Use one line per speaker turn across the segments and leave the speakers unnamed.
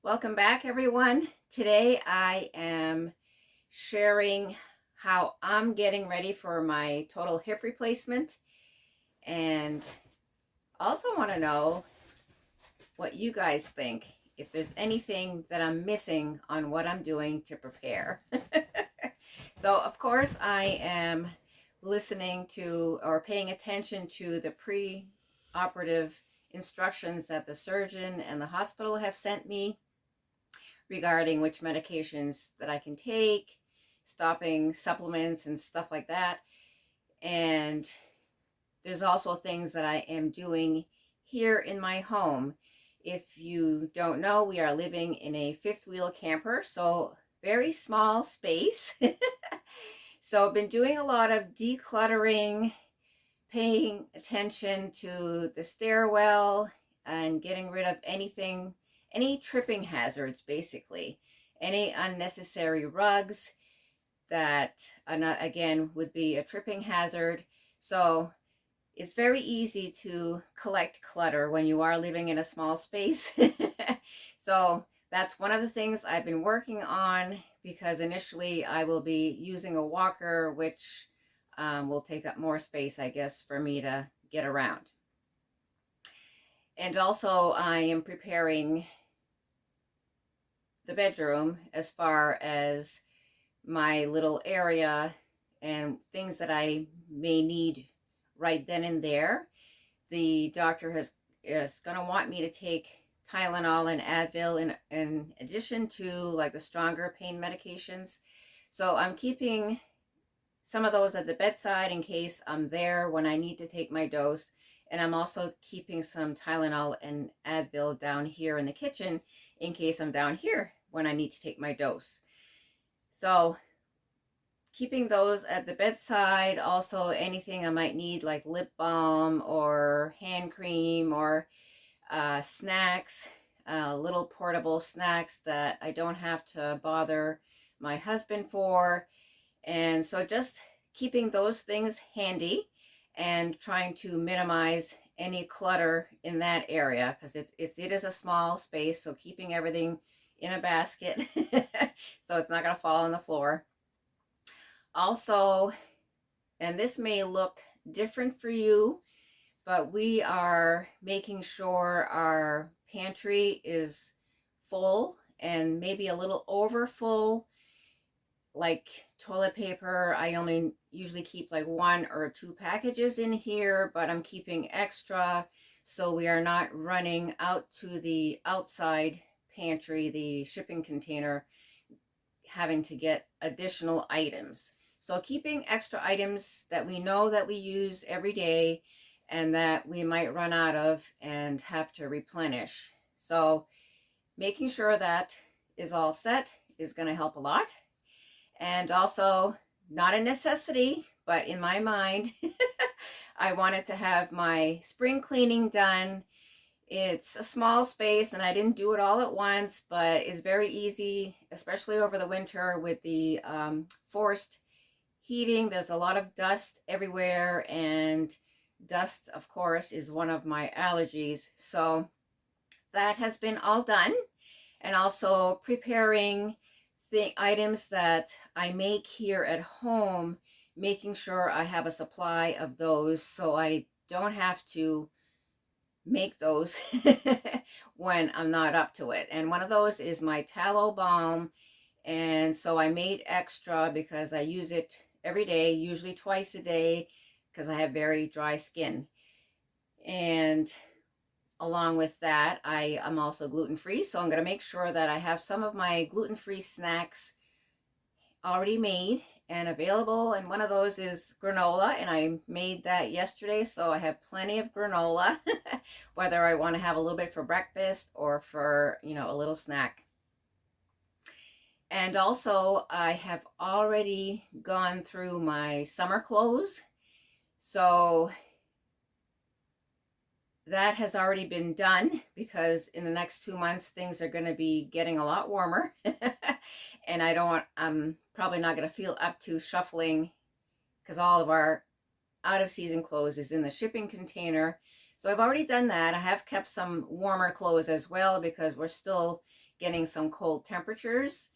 Welcome back, everyone. Today I am sharing how I'm getting ready for my total hip replacement, and also want to know what you guys think, if there's anything that I'm missing on what I'm doing to prepare. So, of course, I am listening to or paying attention to the pre-operative instructions that the surgeon and the hospital have sent me regarding which medications that I can take, stopping supplements and stuff like that. And there's also things that I am doing here in my home. If you don't know, we are living in a fifth wheel camper, so very small space. So I've been doing a lot of decluttering, paying attention to the stairwell and getting rid of anything, any tripping hazards, basically, any unnecessary rugs that again would be a tripping hazard. So it's very easy to collect clutter when you are living in a small space. So that's one of the things I've been working on, because initially I will be using a walker, which will take up more space, I guess, for me to get around. And also I am preparing the bedroom as far as my little area and things that I may need right then and there. The doctor is going to want me to take Tylenol and Advil in addition to like the stronger pain medications. So I'm keeping some of those at the bedside in case I'm there when I need to take my dose. And I'm also keeping some Tylenol and Advil down here in the kitchen in case I'm down here when I need to take my dose. So keeping those at the bedside, also anything I might need like lip balm or hand cream or snacks, little portable snacks that I don't have to bother my husband for. And so just keeping those things handy and trying to minimize any clutter in that area, because it is a small space, so keeping everything in a basket so it's not going to fall on the floor. Also, and this may look different for you, but we are making sure our pantry is full and maybe a little over full. Like toilet paper, I only usually keep like 1 or 2 packages in here, but I'm keeping extra so we are not running out to the outside pantry, the shipping container, having to get additional items. So keeping extra items that we know that we use every day and that we might run out of and have to replenish. So making sure that is all set is going to help a lot. And also, not a necessity, but in my mind, I wanted to have my spring cleaning done. It's a small space and I didn't do it all at once, but it's very easy, especially over the winter with the forced heating. There's a lot of dust everywhere, and dust, of course, is one of my allergies. So that has been all done. And also preparing the items that I make here at home, making sure I have a supply of those so I don't have to make those when I'm not up to it. And one of those is my tallow balm. And so I made extra because I use it every day, usually twice a day, because I have very dry skin. And along with that, I am also gluten-free, so I'm going to make sure that I have some of my gluten-free snacks already made and available. And one of those is granola, and I made that yesterday, so I have plenty of granola, whether I want to have a little bit for breakfast or for, a little snack. And also, I have already gone through my summer clothes, so that has already been done, because in the next 2 months things are going to be getting a lot warmer and I'm probably not going to feel up to shuffling, because all of our out of season clothes is in the shipping container. So I've already done that. I have kept some warmer clothes as well, because we're still getting some cold temperatures,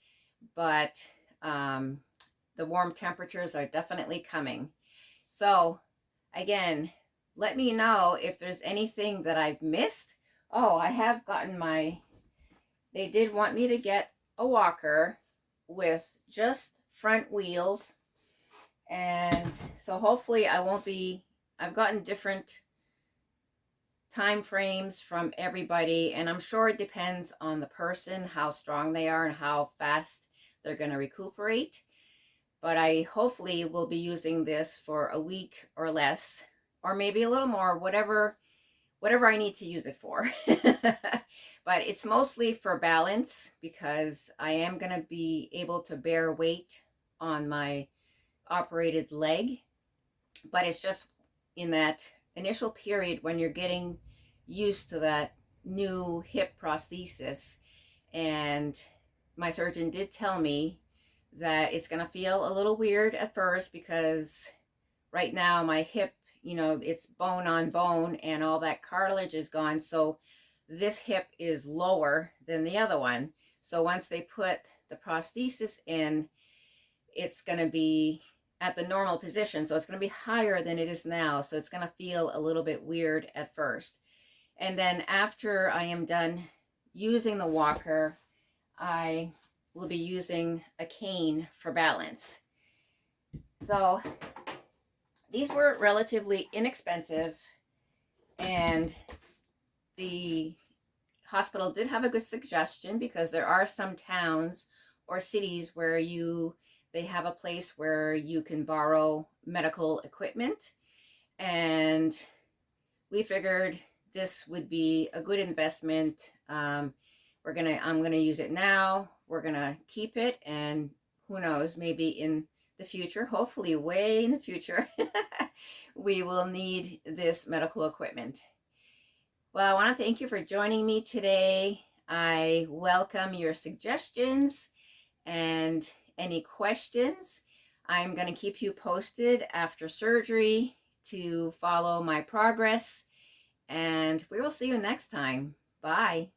but the warm temperatures are definitely coming. So again, let me know if there's anything that I've missed. Oh, I have gotten they did want me to get a walker with just front wheels. And so hopefully I've gotten different time frames from everybody, and I'm sure it depends on the person, how strong they are and how fast they're going to recuperate. But I hopefully will be using this for a week or less, or maybe a little more, whatever I need to use it for. But it's mostly for balance, because I am going to be able to bear weight on my operated leg. But it's just in that initial period when you're getting used to that new hip prosthesis. And my surgeon did tell me that it's going to feel a little weird at first, because right now my hip, it's bone on bone and all that cartilage is gone. So this hip is lower than the other one. So once they put the prosthesis in, it's going to be at the normal position. So it's going to be higher than it is now. So it's going to feel a little bit weird at first. And then after I am done using the walker, I will be using a cane for balance. So these were relatively inexpensive, and the hospital did have a good suggestion, because there are some towns or cities where they have a place where you can borrow medical equipment, and we figured this would be a good investment. I'm gonna use it now. We're gonna keep it, and who knows, maybe in the future, hopefully way in the future, we will need this medical equipment. Well, I want to thank you for joining me today. I welcome your suggestions and any questions. I'm going to keep you posted after surgery to follow my progress, and we will see you next time. Bye.